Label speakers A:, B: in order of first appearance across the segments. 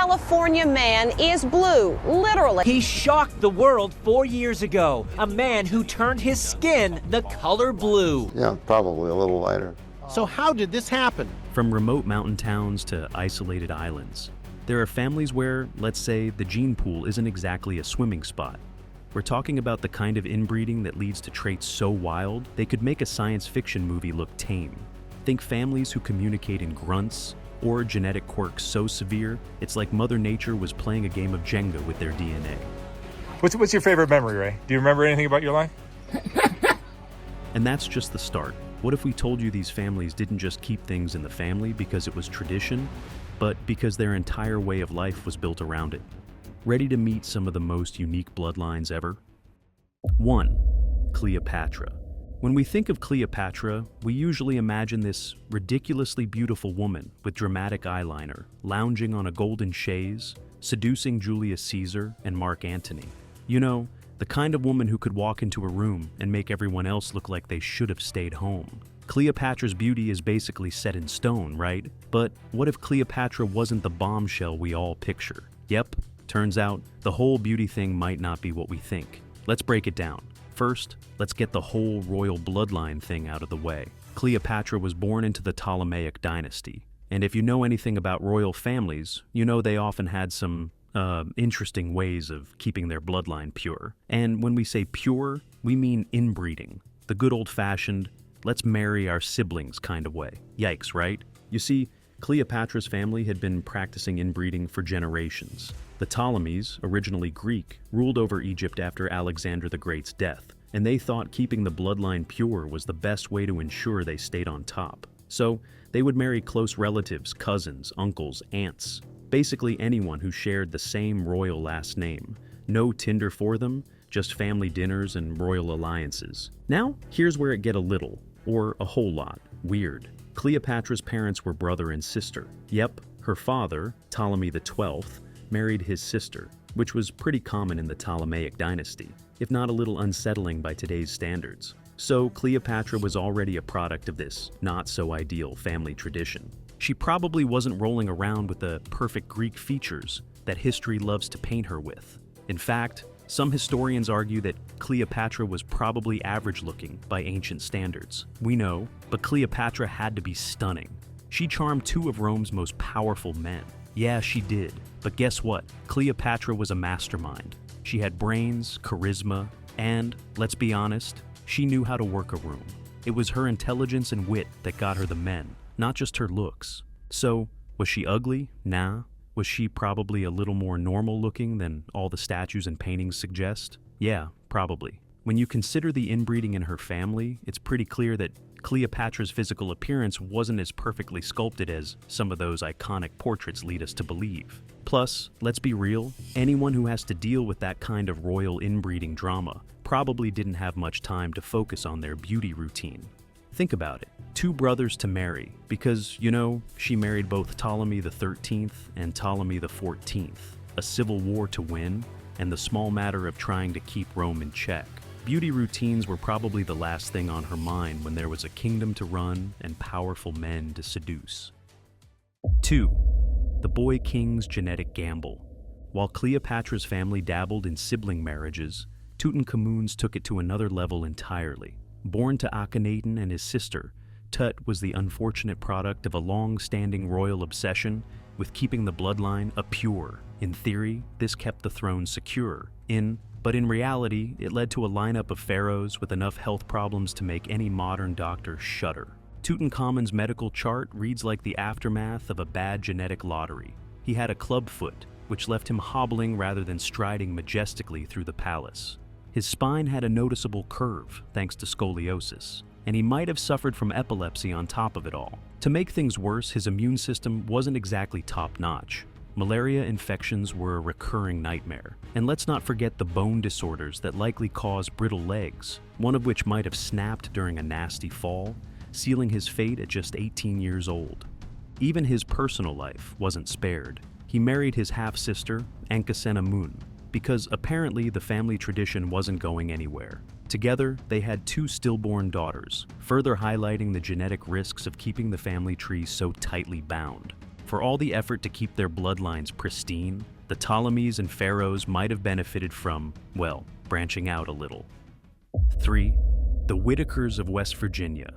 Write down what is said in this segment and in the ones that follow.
A: California man is blue, literally.
B: He shocked the world 4 years ago. A man who turned his skin the color blue.
C: Yeah, probably a little lighter.
D: So how did this happen?
E: From remote mountain towns to isolated islands, there are families where, let's say, the gene pool isn't exactly a swimming spot. We're talking about the kind of inbreeding that leads to traits so wild, they could make a science fiction movie look tame. Think families who communicate in grunts, or genetic quirks so severe, it's like Mother Nature was playing a game of Jenga with their DNA.
F: What's your favorite memory, Ray? Do you remember anything about your life?
E: And that's just the start. What if we told you these families didn't just keep things in the family because it was tradition, but because their entire way of life was built around it? Ready to meet some of the most unique bloodlines ever? 1. Cleopatra. When we think of Cleopatra, we usually imagine this ridiculously beautiful woman with dramatic eyeliner, lounging on a golden chaise, seducing Julius Caesar and Mark Antony. You know, the kind of woman who could walk into a room and make everyone else look like they should have stayed home. Cleopatra's beauty is basically set in stone, right? But what if Cleopatra wasn't the bombshell we all picture? Yep, turns out the whole beauty thing might not be what we think. Let's break it down. First, let's get the whole royal bloodline thing out of the way. Cleopatra was born into the Ptolemaic dynasty. And if you know anything about royal families, you know they often had some interesting ways of keeping their bloodline pure. And when we say pure, we mean inbreeding. The good old-fashioned, let's marry our siblings kind of way. Yikes, right? You see, Cleopatra's family had been practicing inbreeding for generations. The Ptolemies, originally Greek, ruled over Egypt after Alexander the Great's death, and they thought keeping the bloodline pure was the best way to ensure they stayed on top. So, they would marry close relatives, cousins, uncles, aunts, basically anyone who shared the same royal last name. No Tinder for them, just family dinners and royal alliances. Now, here's where it get a little, or a whole lot, weird. Cleopatra's parents were brother and sister. Yep, her father, Ptolemy XII, married his sister, which was pretty common in the Ptolemaic dynasty, if not a little unsettling by today's standards. So Cleopatra was already a product of this not-so-ideal family tradition. She probably wasn't rolling around with the perfect Greek features that history loves to paint her with. In fact, some historians argue that Cleopatra was probably average-looking by ancient standards. We know, but Cleopatra had to be stunning. She charmed two of Rome's most powerful men. Yeah, she did. But guess what? Cleopatra was a mastermind. She had brains, charisma, and, let's be honest, she knew how to work a room. It was her intelligence and wit that got her the men, not just her looks. So, was she ugly? Nah. Was she probably a little more normal looking than all the statues and paintings suggest? Yeah, probably. When you consider the inbreeding in her family, it's pretty clear that Cleopatra's physical appearance wasn't as perfectly sculpted as some of those iconic portraits lead us to believe. Plus, let's be real, anyone who has to deal with that kind of royal inbreeding drama probably didn't have much time to focus on their beauty routine. Think about it. Two brothers to marry, because, you know, she married both Ptolemy XIII and Ptolemy XIV, a civil war to win, and the small matter of trying to keep Rome in check. Beauty routines were probably the last thing on her mind when there was a kingdom to run and powerful men to seduce. 2. The boy king's genetic gamble. While Cleopatra's family dabbled in sibling marriages, Tutankhamun's took it to another level entirely. Born to Akhenaten and his sister, Tut was the unfortunate product of a long-standing royal obsession with keeping the bloodline pure. In theory, this kept the throne secure. But in reality, it led to a lineup of pharaohs with enough health problems to make any modern doctor shudder. Tutankhamun's medical chart reads like the aftermath of a bad genetic lottery. He had a club foot, which left him hobbling rather than striding majestically through the palace. His spine had a noticeable curve, thanks to scoliosis, and he might have suffered from epilepsy on top of it all. To make things worse, his immune system wasn't exactly top-notch. Malaria infections were a recurring nightmare. And let's not forget the bone disorders that likely caused brittle legs, one of which might have snapped during a nasty fall, sealing his fate at just 18 years old. Even his personal life wasn't spared. He married his half-sister, Ankhesenamun, because apparently the family tradition wasn't going anywhere. Together, they had 2 stillborn daughters, further highlighting the genetic risks of keeping the family tree so tightly bound. For all the effort to keep their bloodlines pristine, the Ptolemies and pharaohs might have benefited from, well, branching out a little. 3. The Whitakers of West Virginia.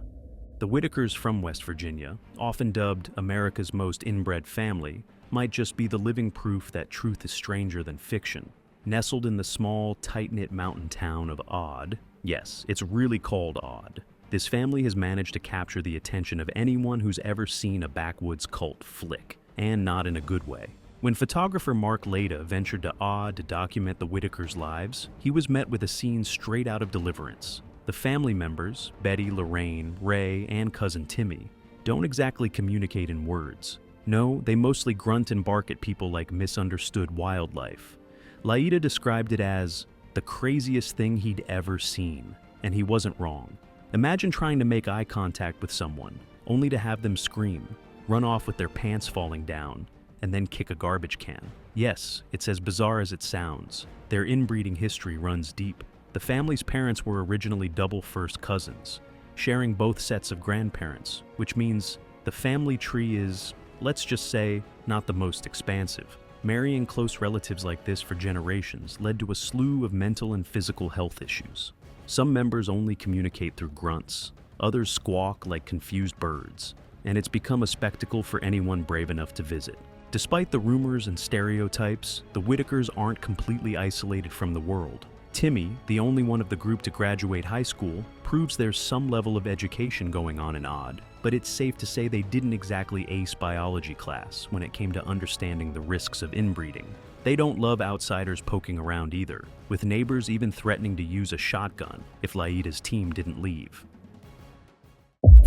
E: The Whitakers from West Virginia, often dubbed America's most inbred family, might just be the living proof that truth is stranger than fiction. Nestled in the small, tight-knit mountain town of Odd, yes, it's really called Odd, this family has managed to capture the attention of anyone who's ever seen a backwoods cult flick, and not in a good way. When photographer Mark Leda ventured to Odd to document the Whitakers' lives, he was met with a scene straight out of Deliverance. The family members, Betty, Lorraine, Ray, and cousin Timmy, don't exactly communicate in words. No, they mostly grunt and bark at people like misunderstood wildlife. Laida described it as the craziest thing he'd ever seen, and he wasn't wrong. Imagine trying to make eye contact with someone, only to have them scream, run off with their pants falling down, and then kick a garbage can. Yes, it's as bizarre as it sounds. Their inbreeding history runs deep. The family's parents were originally double first cousins, sharing both sets of grandparents, which means the family tree is, let's just say, not the most expansive. Marrying close relatives like this for generations led to a slew of mental and physical health issues. Some members only communicate through grunts, others squawk like confused birds, and it's become a spectacle for anyone brave enough to visit. Despite the rumors and stereotypes, the Whitakers aren't completely isolated from the world. Timmy, the only one of the group to graduate high school, proves there's some level of education going on in Odd, but it's safe to say they didn't exactly ace biology class when it came to understanding the risks of inbreeding. They don't love outsiders poking around either, with neighbors even threatening to use a shotgun if Laida's team didn't leave.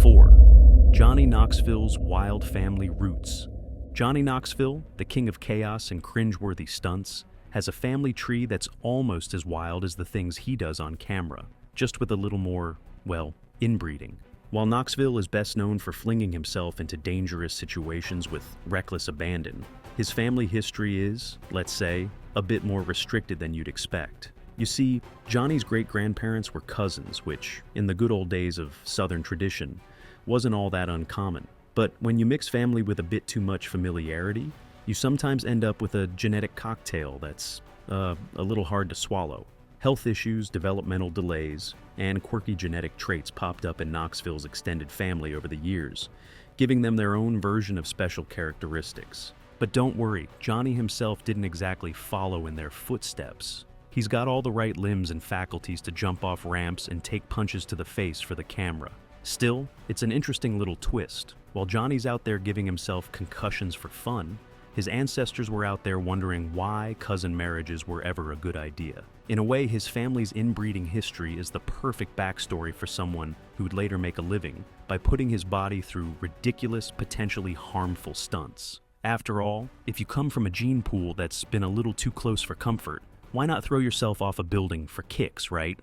E: 4. Johnny Knoxville's wild family roots. Johnny Knoxville, the king of chaos and cringeworthy stunts, has a family tree that's almost as wild as the things he does on camera, just with a little more, well, inbreeding. While Knoxville is best known for flinging himself into dangerous situations with reckless abandon, his family history is, let's say, a bit more restricted than you'd expect. You see, Johnny's great-grandparents were cousins, which, in the good old days of Southern tradition, wasn't all that uncommon. But when you mix family with a bit too much familiarity, you sometimes end up with a genetic cocktail that's, a little hard to swallow. Health issues, developmental delays, and quirky genetic traits popped up in Knoxville's extended family over the years, giving them their own version of special characteristics. But don't worry, Johnny himself didn't exactly follow in their footsteps. He's got all the right limbs and faculties to jump off ramps and take punches to the face for the camera. Still, it's an interesting little twist. While Johnny's out there giving himself concussions for fun, his ancestors were out there wondering why cousin marriages were ever a good idea. In a way, his family's inbreeding history is the perfect backstory for someone who would later make a living by putting his body through ridiculous, potentially harmful stunts. After all, if you come from a gene pool that's been a little too close for comfort, why not throw yourself off a building for kicks, right?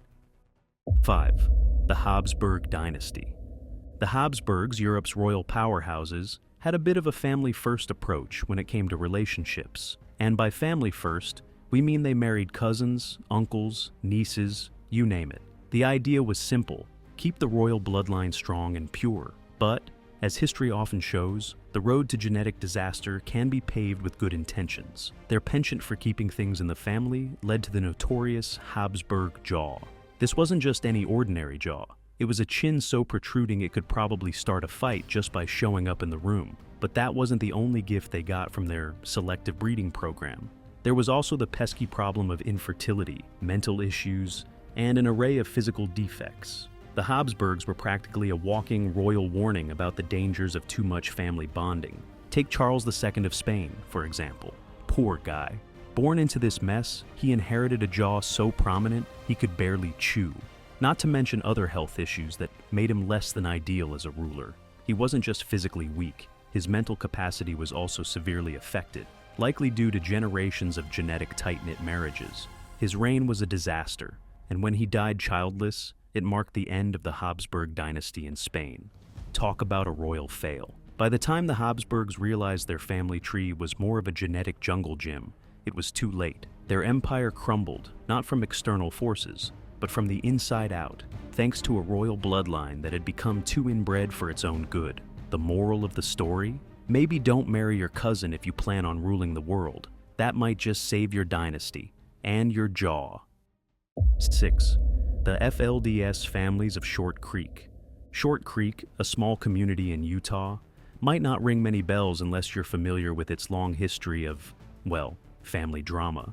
E: 5. The Habsburg Dynasty. The Habsburgs, Europe's royal powerhouses, had a bit of a family-first approach when it came to relationships. And by family-first, we mean they married cousins, uncles, nieces, you name it. The idea was simple: keep the royal bloodline strong and pure. But, as history often shows, the road to genetic disaster can be paved with good intentions. Their penchant for keeping things in the family led to the notorious Habsburg jaw. This wasn't just any ordinary jaw. It was a chin so protruding it could probably start a fight just by showing up in the room. But that wasn't the only gift they got from their selective breeding program. There was also the pesky problem of infertility, mental issues, and an array of physical defects. The Habsburgs were practically a walking royal warning about the dangers of too much family bonding. Take Charles II of Spain, for example. Poor guy. Born into this mess, he inherited a jaw so prominent he could barely chew. Not to mention other health issues that made him less than ideal as a ruler. He wasn't just physically weak, his mental capacity was also severely affected, likely due to generations of genetic tight-knit marriages. His reign was a disaster, and when he died childless, it marked the end of the Habsburg dynasty in Spain. Talk about a royal fail. By the time the Habsburgs realized their family tree was more of a genetic jungle gym, it was too late. Their empire crumbled, not from external forces, but from the inside out, thanks to a royal bloodline that had become too inbred for its own good. The moral of the story? Maybe don't marry your cousin if you plan on ruling the world. That might just save your dynasty and your jaw. 6. The FLDS families of Short Creek. Short Creek, a small community in Utah, might not ring many bells unless you're familiar with its long history of, well, family drama.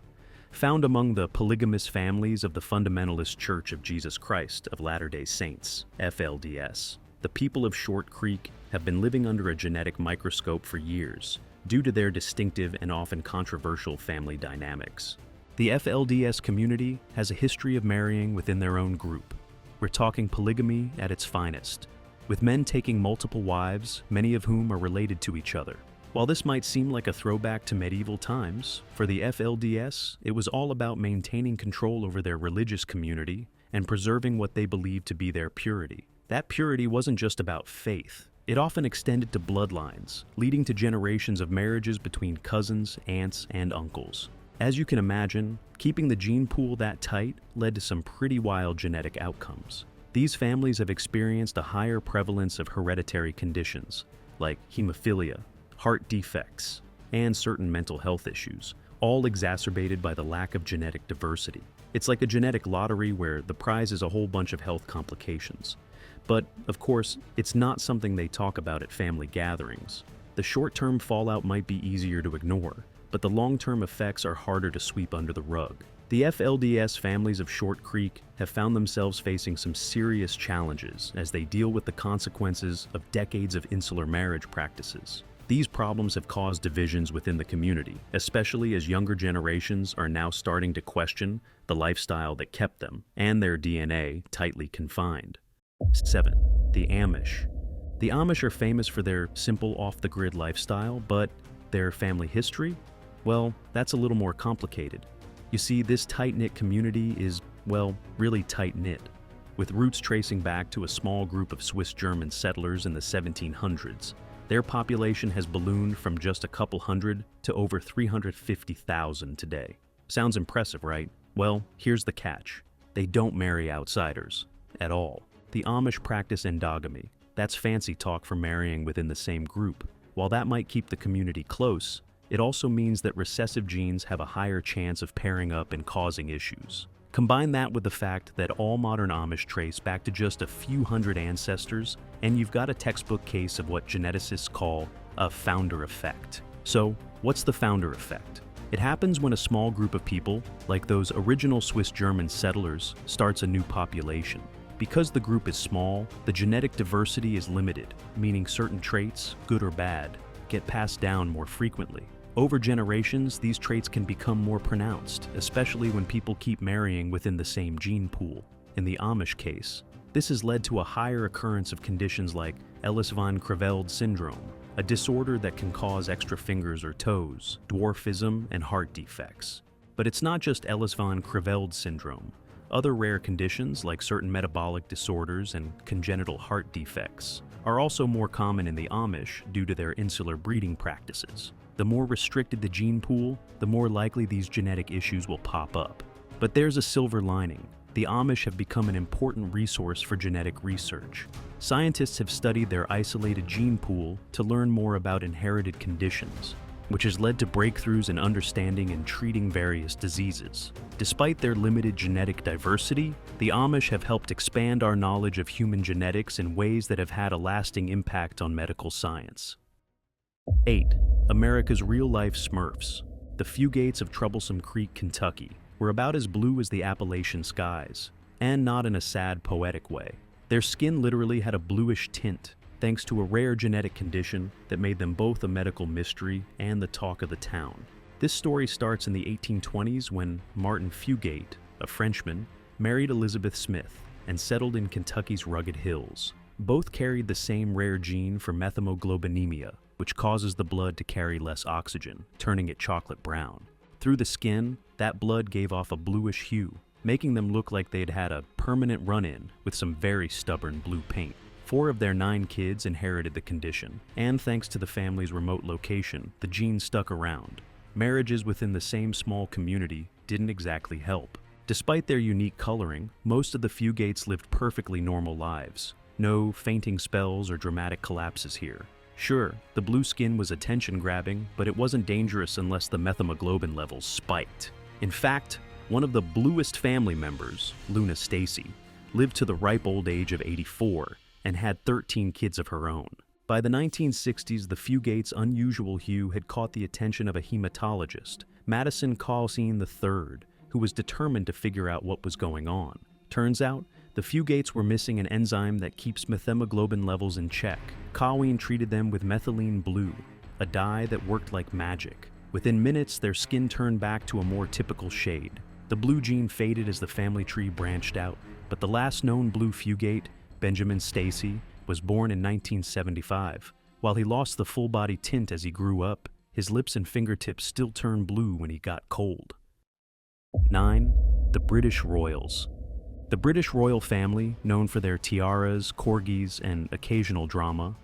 E: Found among the polygamous families of the Fundamentalist Church of Jesus Christ of Latter-day Saints, FLDS. The people of Short Creek have been living under a genetic microscope for years, due to their distinctive and often controversial family dynamics. The FLDS community has a history of marrying within their own group. We're talking polygamy at its finest, with men taking multiple wives, many of whom are related to each other. While this might seem like a throwback to medieval times, for the FLDS, it was all about maintaining control over their religious community and preserving what they believed to be their purity. That purity wasn't just about faith. It often extended to bloodlines, leading to generations of marriages between cousins, aunts, and uncles. As you can imagine, keeping the gene pool that tight led to some pretty wild genetic outcomes. These families have experienced a higher prevalence of hereditary conditions, like hemophilia, heart defects, and certain mental health issues, all exacerbated by the lack of genetic diversity. It's like a genetic lottery where the prize is a whole bunch of health complications. But, of course, it's not something they talk about at family gatherings. The short-term fallout might be easier to ignore, but the long-term effects are harder to sweep under the rug. The FLDS families of Short Creek have found themselves facing some serious challenges as they deal with the consequences of decades of insular marriage practices. These problems have caused divisions within the community, especially as younger generations are now starting to question the lifestyle that kept them and their DNA tightly confined. 7. The Amish. The Amish are famous for their simple off-the-grid lifestyle, but their family history? Well, that's a little more complicated. You see, this tight-knit community is, well, really tight-knit, with roots tracing back to a small group of Swiss-German settlers in the 1700s. Their population has ballooned from just a couple hundred to over 350,000 today. Sounds impressive, right? Well, here's the catch. They don't marry outsiders. At all. The Amish practice endogamy. That's fancy talk for marrying within the same group. While that might keep the community close, it also means that recessive genes have a higher chance of pairing up and causing issues. Combine that with the fact that all modern Amish trace back to just a few hundred ancestors, and you've got a textbook case of what geneticists call a founder effect. So, what's the founder effect? It happens when a small group of people, like those original Swiss-German settlers, starts a new population. Because the group is small, the genetic diversity is limited, meaning certain traits, good or bad, get passed down more frequently. Over generations, these traits can become more pronounced, especially when people keep marrying within the same gene pool. In the Amish case, this has led to a higher occurrence of conditions like Ellis von Creveld syndrome, a disorder that can cause extra fingers or toes, dwarfism, and heart defects. But it's not just Ellis von Creveld syndrome. Other rare conditions, like certain metabolic disorders and congenital heart defects, are also more common in the Amish due to their insular breeding practices. The more restricted the gene pool, the more likely these genetic issues will pop up. But there's a silver lining. The Amish have become an important resource for genetic research. Scientists have studied their isolated gene pool to learn more about inherited conditions, which has led to breakthroughs in understanding and treating various diseases. Despite their limited genetic diversity, the Amish have helped expand our knowledge of human genetics in ways that have had a lasting impact on medical science. 8. America's real-life Smurfs. The Fugates of Troublesome Creek, Kentucky, were about as blue as the Appalachian skies, and not in a sad, poetic way. Their skin literally had a bluish tint, thanks to a rare genetic condition that made them both a medical mystery and the talk of the town. This story starts in the 1820s when Martin Fugate, a Frenchman, married Elizabeth Smith and settled in Kentucky's rugged hills. Both carried the same rare gene for methemoglobinemia, which causes the blood to carry less oxygen, turning it chocolate brown. Through the skin, that blood gave off a bluish hue, making them look like they'd had a permanent run-in with some very stubborn blue paint. 4 of their 9 kids inherited the condition, and thanks to the family's remote location, the gene stuck around. Marriages within the same small community didn't exactly help. Despite their unique coloring, most of the Fugates lived perfectly normal lives. No fainting spells or dramatic collapses here. Sure, the blue skin was attention-grabbing, but it wasn't dangerous unless the methemoglobin levels spiked. In fact, one of the bluest family members, Luna Stacy, lived to the ripe old age of 84 and had 13 kids of her own. By the 1960s, the Fugate's unusual hue had caught the attention of a hematologist, Madison Colseen III, who was determined to figure out what was going on. Turns out, the Fugates were missing an enzyme that keeps methemoglobin levels in check. Colseen treated them with methylene blue, a dye that worked like magic. Within minutes, their skin turned back to a more typical shade. The blue gene faded as the family tree branched out, but the last known blue Fugate, Benjamin Stacy, was born in 1975. While he lost the full-body tint as he grew up, his lips and fingertips still turned blue when he got cold. 9. The British Royals. The British royal family, known for their tiaras, corgis, and occasional drama,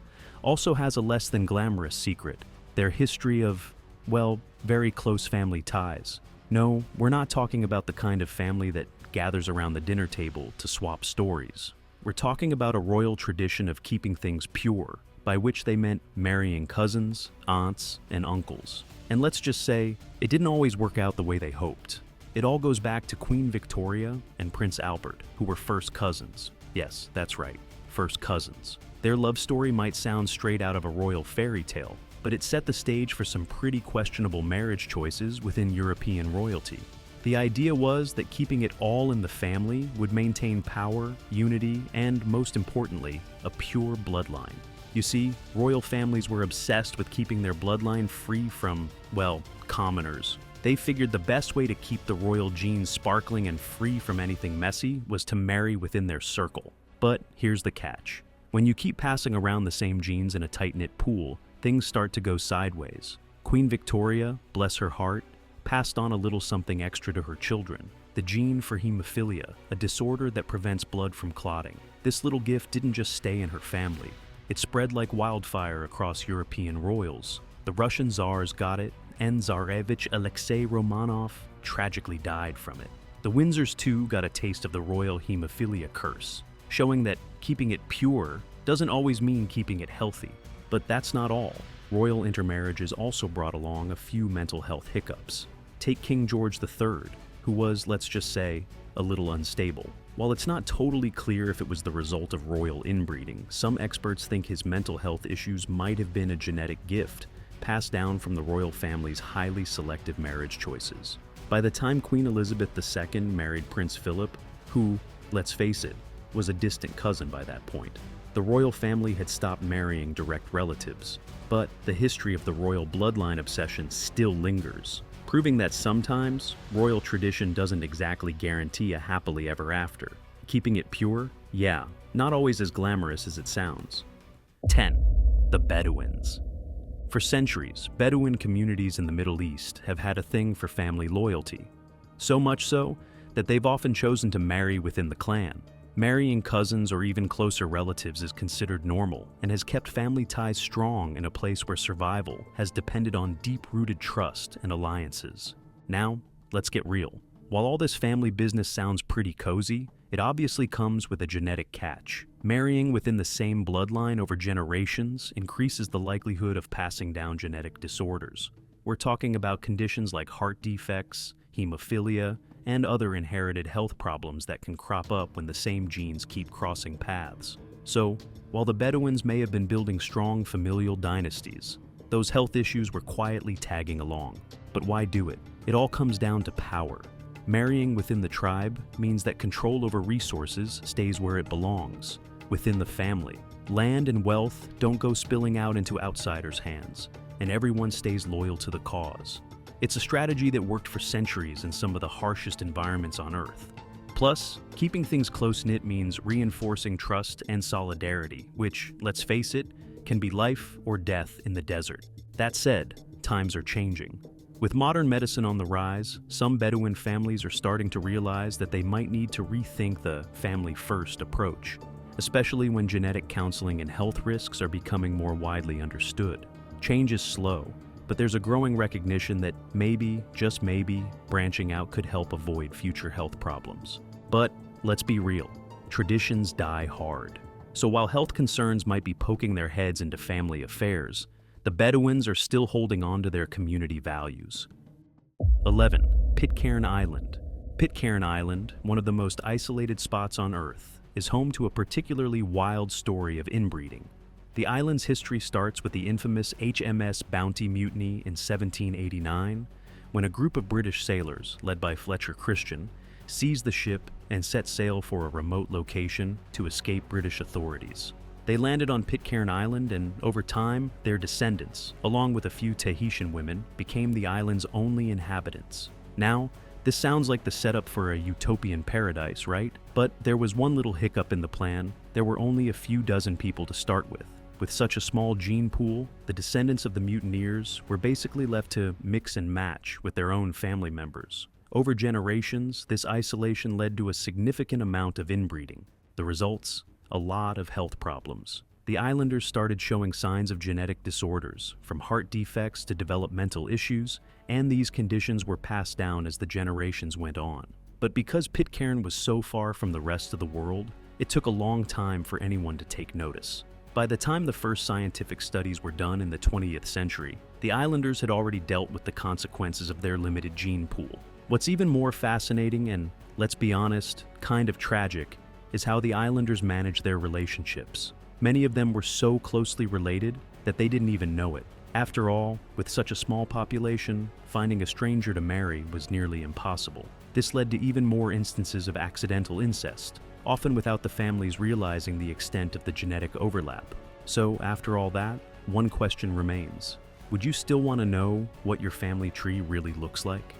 E: also has a less than glamorous secret: their history of, well, very close family ties. No, we're not talking about the kind of family that gathers around the dinner table to swap stories. We're talking about a royal tradition of keeping things pure, by which they meant marrying cousins, aunts, and uncles. And let's just say, it didn't always work out the way they hoped. It all goes back to Queen Victoria and Prince Albert, who were first cousins. Yes, that's right, first cousins. Their love story might sound straight out of a royal fairy tale, but it set the stage for some pretty questionable marriage choices within European royalty. The idea was that keeping it all in the family would maintain power, unity, and, most importantly, a pure bloodline. You see, royal families were obsessed with keeping their bloodline free from, well, commoners. They figured the best way to keep the royal genes sparkling and free from anything messy was to marry within their circle. But here's the catch. When you keep passing around the same genes in a tight-knit pool, things start to go sideways. Queen Victoria, bless her heart, passed on a little something extra to her children, the gene for hemophilia, a disorder that prevents blood from clotting. This little gift didn't just stay in her family. It spread like wildfire across European royals. The Russian Tsars got it, and Tsarevich Alexei Romanov tragically died from it. The Windsors too got a taste of the royal hemophilia curse, showing that keeping it pure doesn't always mean keeping it healthy. But that's not all. Royal intermarriages also brought along a few mental health hiccups. Take King George III, who was, let's just say, a little unstable. While it's not totally clear if it was the result of royal inbreeding, some experts think his mental health issues might have been a genetic gift, passed down from the royal family's highly selective marriage choices. By the time Queen Elizabeth II married Prince Philip, who, let's face it, was a distant cousin by that point, the royal family had stopped marrying direct relatives. But the history of the royal bloodline obsession still lingers, proving that sometimes royal tradition doesn't exactly guarantee a happily ever after. Keeping it pure? Yeah, not always as glamorous as it sounds. 10. The Bedouins. For centuries, Bedouin communities in the Middle East have had a thing for family loyalty. So much so that they've often chosen to marry within the clan. Marrying cousins or even closer relatives is considered normal and has kept family ties strong in a place where survival has depended on deep-rooted trust and alliances. Now, let's get real. While all this family business sounds pretty cozy, it obviously comes with a genetic catch. Marrying within the same bloodline over generations increases the likelihood of passing down genetic disorders. We're talking about conditions like heart defects, hemophilia, and other inherited health problems that can crop up when the same genes keep crossing paths. So, while the Bedouins may have been building strong familial dynasties, those health issues were quietly tagging along. But why do it? It all comes down to power. Marrying within the tribe means that control over resources stays where it belongs, within the family. Land and wealth don't go spilling out into outsiders' hands, and everyone stays loyal to the cause. It's a strategy that worked for centuries in some of the harshest environments on Earth. Plus, keeping things close-knit means reinforcing trust and solidarity, which, let's face it, can be life or death in the desert. That said, times are changing. With modern medicine on the rise, some Bedouin families are starting to realize that they might need to rethink the family-first approach, especially when genetic counseling and health risks are becoming more widely understood. Change is slow, but there's a growing recognition that maybe, just maybe, branching out could help avoid future health problems. But let's be real, traditions die hard. So while health concerns might be poking their heads into family affairs, the Bedouins are still holding on to their community values. 11. Pitcairn Island. Pitcairn Island, one of the most isolated spots on Earth, is home to a particularly wild story of inbreeding. The island's history starts with the infamous HMS Bounty mutiny in 1789, when a group of British sailors, led by Fletcher Christian, seized the ship and set sail for a remote location to escape British authorities. They landed on Pitcairn Island, and over time, their descendants, along with a few Tahitian women, became the island's only inhabitants. Now, this sounds like the setup for a utopian paradise, right? But there was one little hiccup in the plan. There were only a few dozen people to start with. With such a small gene pool, the descendants of the mutineers were basically left to mix and match with their own family members. Over generations, this isolation led to a significant amount of inbreeding. The results? A lot of health problems. The islanders started showing signs of genetic disorders, from heart defects to developmental issues, and these conditions were passed down as the generations went on. But because Pitcairn was so far from the rest of the world, it took a long time for anyone to take notice. By the time the first scientific studies were done in the 20th century, the islanders had already dealt with the consequences of their limited gene pool. What's even more fascinating and, let's be honest, kind of tragic, is how the islanders managed their relationships. Many of them were so closely related that they didn't even know it. After all, with such a small population, finding a stranger to marry was nearly impossible. This led to even more instances of accidental incest, often without the families realizing the extent of the genetic overlap. So, after all that, one question remains. Would you still want to know what your family tree really looks like?